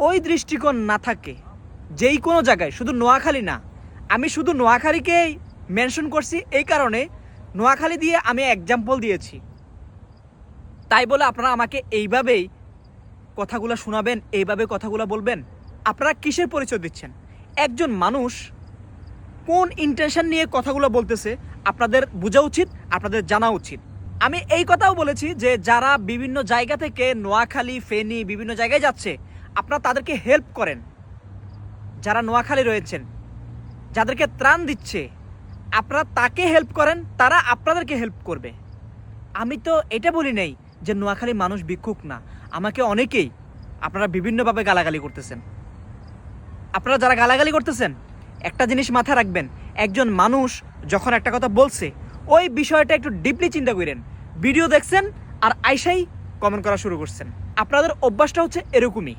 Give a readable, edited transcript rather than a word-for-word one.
ওই দৃষ্টিকোণ না থাকে, যেই কোনো জায়গায়, শুধু নোয়াখালী না, আমি শুধু নোয়াখালীকেই মেনশন করছি এই কারণে, নোয়াখালী দিয়ে আমি এক্সাম্পল দিয়েছি, তাই বলে আপনারা আমাকে এইভাবেই কথাগুলো শোনাবেন, এইভাবে কথাগুলো বলবেন? আপনারা কিসের পরিচয় দিচ্ছেন? একজন মানুষ কোন ইন্টেনশন নিয়ে কথাগুলো বলতেছে আপনাদের বোঝা উচিত, আপনাদের জানা উচিত। আমি এই কথাও বলেছি যে যারা বিভিন্ন জায়গা থেকে নোয়াখালী, ফেনী বিভিন্ন জায়গায় যাচ্ছে, আপনারা তাদেরকে হেল্প করেন। যারা নোয়াখালী রয়েছেন, যাদেরকে ত্রাণ দিচ্ছে, আপনারা তাকে হেল্প করেন, তারা আপনাদেরকে হেল্প করবে। আমি তো এটা বলি নাই যে নোয়াখালী মানুষ ভিক্ষুক না। আমাকে অনেকেই আপনারা বিভিন্নভাবে গালাগালি করতেছেন। আপনারা যারা গালাগালি করতেছেন, একটা জিনিস মাথায় রাখবেন, একজন মানুষ যখন একটা কথা বলছে, ওই বিষয়টা একটু ডিপলি চিন্তা করেন। ভিডিও দেখছেন আর আইসাই কমেন্ট করা শুরু করছেন। আপনাদের অভ্যাসটা হচ্ছে এরকমই।